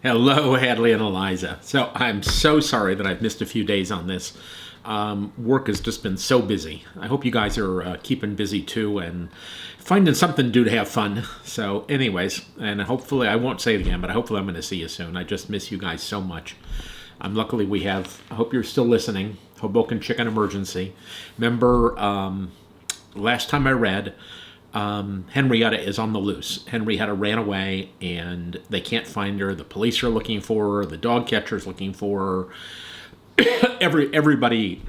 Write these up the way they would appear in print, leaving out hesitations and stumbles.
Hello, Hadley and Eliza. So I'm so sorry that I've missed a few days on this. Work has just been so busy. I hope you guys are keeping busy too and finding something to do to have fun. So, anyways, and hopefully I won't say it again, but hopefully I'm going to see you soon. I just miss you guys so much. Luckily we have. I hope you're still listening. Hoboken Chicken Emergency. Remember, last time I read. Henrietta is on the loose. Henrietta ran away, and they can't find her. The police are looking for her. The dog catcher's looking for her. Everybody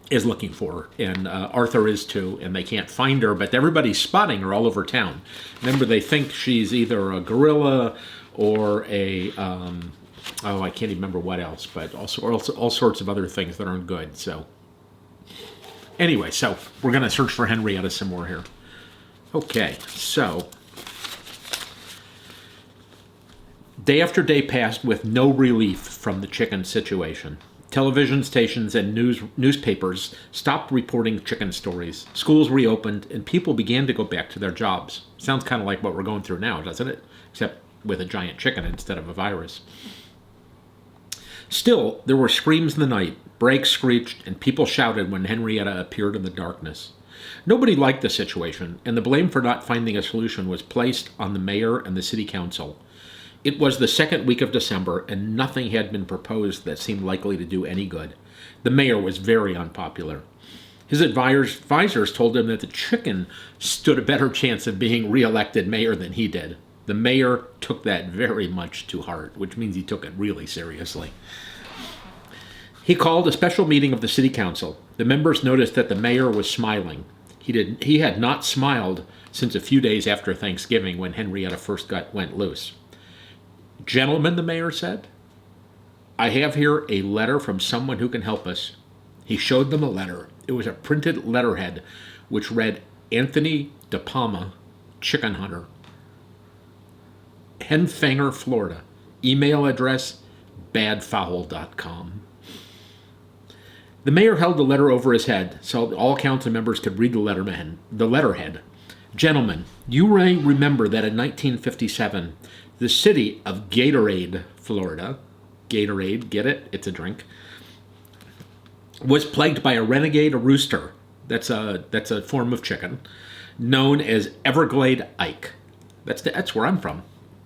is looking for her, and Arthur is too, and they can't find her, but everybody's spotting her all over town. Remember, they think she's either a gorilla or a, I can't even remember what else, but also all sorts of other things that aren't good. So, anyway, so we're going to search for Henrietta some more here. Okay, so day after day passed with no relief from the chicken situation. Television stations and newspapers stopped reporting chicken stories. Schools reopened, and people began to go back to their jobs. Sounds kind of like what we're going through now, doesn't it? Except with a giant chicken instead of a virus. Still, there were screams in the night, brakes screeched, and people shouted when Henrietta appeared in the darkness. Nobody liked the situation, and the blame for not finding a solution was placed on the mayor and the city council. It was the second week of December, and nothing had been proposed that seemed likely to do any good. The mayor was very unpopular. His advisors told him that the chicken stood a better chance of being re-elected mayor than he did. The mayor took that very much to heart, which means he took it really seriously. He called a special meeting of the city council. The members noticed that the mayor was smiling. He had not smiled since a few days after Thanksgiving when Henrietta first went loose. "Gentlemen," the mayor said, "I have here a letter from someone who can help us." He showed them a letter. It was a printed letterhead which read, "Anthony DePalma, Chicken Hunter, Henfanger, Florida. Email address, badfowl.com. The mayor held the letter over his head so all council members could read the letterhead. "Gentlemen, you may remember that in 1957, the city of Gatorade, Florida," Gatorade, get it? It's a drink, "was plagued by a renegade rooster," that's a form of chicken, "known as Everglade Ike." That's where I'm from,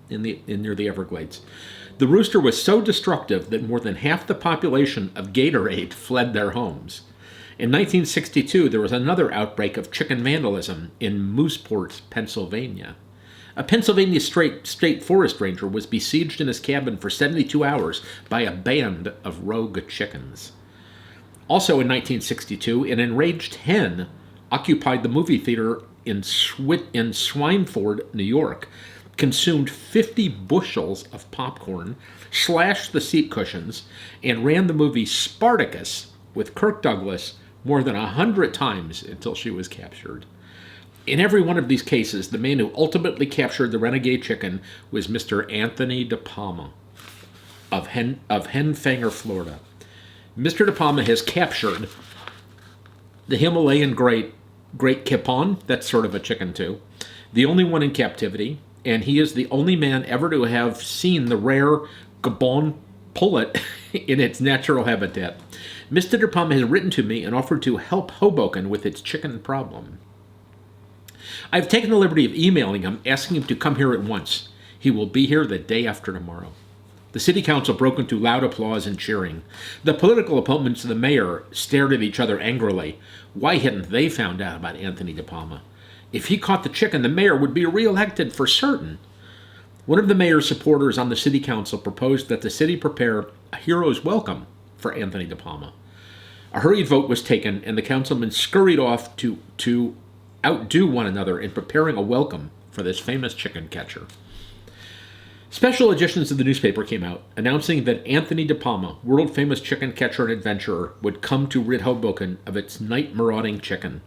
near the Everglades. "The rooster was so destructive that more than half the population of Gatorade fled their homes. In 1962, there was another outbreak of chicken vandalism in Mooseport, Pennsylvania. A Pennsylvania state forest ranger was besieged in his cabin for 72 hours by a band of rogue chickens. Also in 1962, an enraged hen occupied the movie theater in Swineford, New York, consumed 50 bushels of popcorn, slashed the seat cushions, and ran the movie Spartacus with Kirk Douglas more than 100 times until she was captured. In every one of these cases, the man who ultimately captured the renegade chicken was Mr. Anthony DePalma of Henfanger, Florida. Mr. DePalma has captured the Himalayan great capon, that's sort of a chicken too, the only one in captivity, and he is the only man ever to have seen the rare Gabon pullet in its natural habitat. Mr. DePalma has written to me and offered to help Hoboken with its chicken problem. I've taken the liberty of emailing him, asking him to come here at once. He will be here the day after tomorrow." The city council broke into loud applause and cheering. The political opponents of the mayor stared at each other angrily. Why hadn't they found out about Anthony DePalma? If he caught the chicken, the mayor would be reelected for certain. One of the mayor's supporters on the city council proposed that the city prepare a hero's welcome for Anthony DePalma. A hurried vote was taken, and the councilmen scurried off to outdo one another in preparing a welcome for this famous chicken catcher. Special editions of the newspaper came out, announcing that Anthony DePalma, world-famous chicken catcher and adventurer, would come to rid Hoboken of its night-marauding chicken.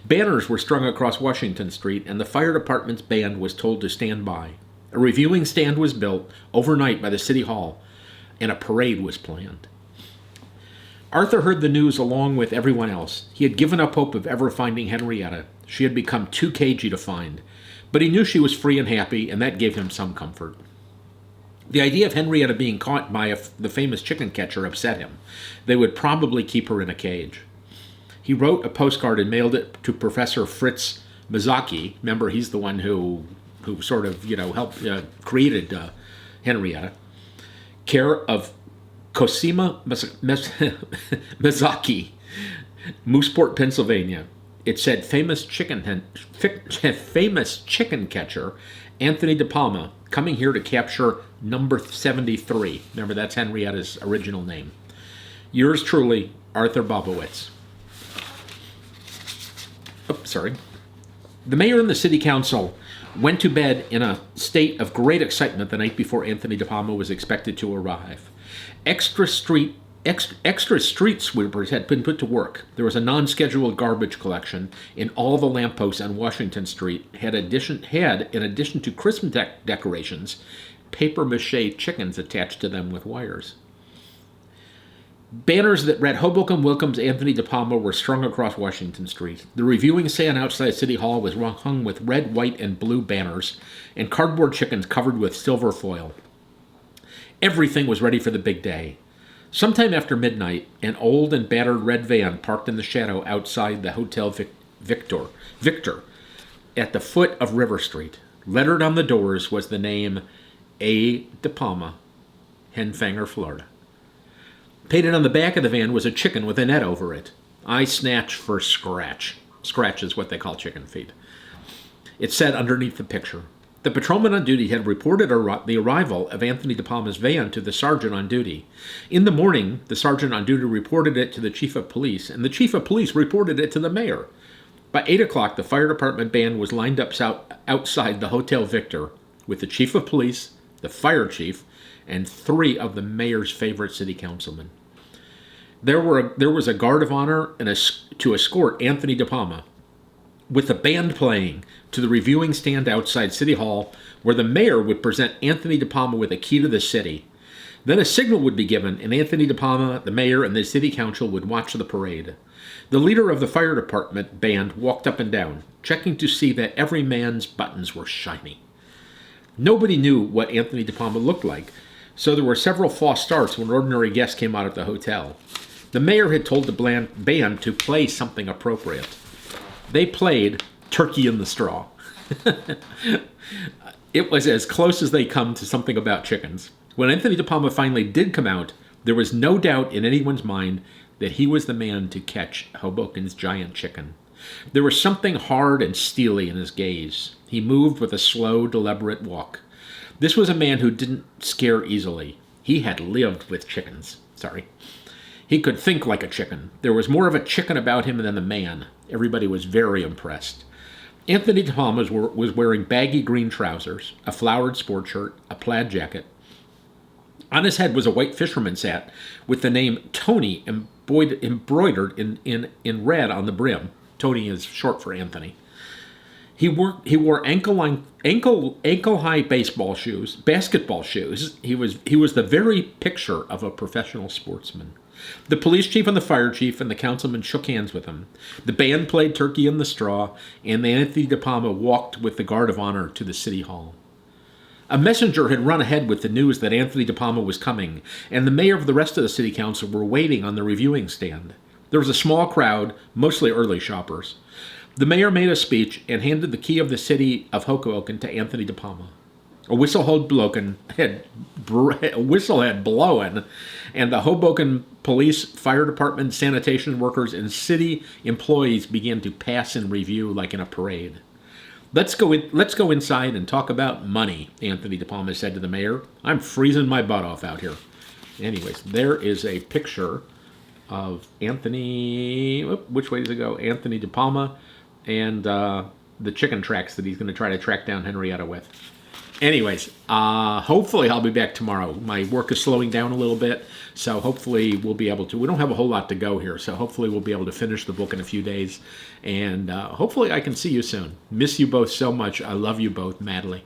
Banners were strung across Washington Street, and the fire department's band was told to stand by. A reviewing stand was built overnight by the city hall, and a parade was planned. Arthur heard the news along with everyone else. He had given up hope of ever finding Henrietta. She had become too cagey to find. But he knew she was free and happy, and that gave him some comfort. The idea of Henrietta being caught by the famous chicken catcher upset him. They would probably keep her in a cage. He wrote a postcard and mailed it to Professor Fritz Mazzocchi. Remember, he's the one who sort of, helped created Henrietta. Care of Cosima Mazzocchi, Mooseport, Pennsylvania. It said, famous chicken catcher Anthony De Palma coming here to capture number 73. Remember, that's Henrietta's original name. Yours truly, Arthur Bobowitz. Sorry. The mayor and the city council went to bed in a state of great excitement the night before Anthony De Palma was expected to arrive. Extra street sweepers had been put to work. There was a non-scheduled garbage collection, and all the lampposts on Washington Street had, in addition to Christmas decorations, papier-mâché chickens attached to them with wires. Banners that read Hoboken welcomes Anthony De Palma were strung across Washington Street. The reviewing stand outside City Hall was hung with red, white, and blue banners, and cardboard chickens covered with silver foil. Everything was ready for the big day. Sometime after midnight, an old and battered red van parked in the shadow outside the Hotel Victor, at the foot of River Street. Lettered on the doors was the name A. De Palma, Henfanger, Florida. Painted on the back of the van was a chicken with a net over it. I snatch for scratch. Scratch is what they call chicken feet. It said underneath the picture. The patrolman on duty had reported the arrival of Anthony De Palma's van to the sergeant on duty. In the morning, the sergeant on duty reported it to the chief of police, and the chief of police reported it to the mayor. By 8 o'clock, the fire department band was lined up outside the Hotel Victor with the chief of police, the fire chief, and 3 of the mayor's favorite city councilmen. There was a guard of honor to escort Anthony De Palma, with the band playing, to the reviewing stand outside City Hall, where the mayor would present Anthony De Palma with a key to the city. Then a signal would be given, and Anthony De Palma, the mayor, and the city council would watch the parade. The leader of the fire department band walked up and down, checking to see that every man's buttons were shiny. Nobody knew what Anthony De Palma looked like, so there were several false starts when ordinary guests came out of the hotel. The mayor had told the band to play something appropriate. They played Turkey in the Straw. It was as close as they come to something about chickens. When Anthony De Palma finally did come out, there was no doubt in anyone's mind that he was the man to catch Hoboken's giant chicken. There was something hard and steely in his gaze. He moved with a slow, deliberate walk. This was a man who didn't scare easily. He had lived with chickens. He could think like a chicken. There was more of a chicken about him than the man. Everybody was very impressed. Anthony De Palma was wearing baggy green trousers, a flowered sport shirt, a plaid jacket. On his head was a white fisherman's hat with the name Tony embroidered in red on the brim. Tony is short for Anthony. He wore ankle-high basketball shoes. He was the very picture of a professional sportsman. The police chief and the fire chief and the councilman shook hands with him. The band played Turkey in the Straw, and Anthony De Palma walked with the guard of honor to the city hall. A messenger had run ahead with the news that Anthony De Palma was coming, and the mayor of the rest of the city council were waiting on the reviewing stand. There was a small crowd, mostly early shoppers. The mayor made a speech and handed the key of the city of Hoboken to Anthony De Palma. A whistle had blown, and the Hoboken police, fire department, sanitation workers, and city employees began to pass in review like in a parade. Let's go inside and talk about money, Anthony De Palma said to the mayor. I'm freezing my butt off out here. Anyways, there is a picture of Anthony, which way does it go? Anthony De Palma and the chicken tracks that he's going to try to track down Henrietta with. Anyways, hopefully I'll be back tomorrow. My work is slowing down a little bit, so hopefully we'll be able to. We don't have a whole lot to go here, so hopefully we'll be able to finish the book in a few days, and hopefully I can see you soon. Miss you both so much. I love you both madly.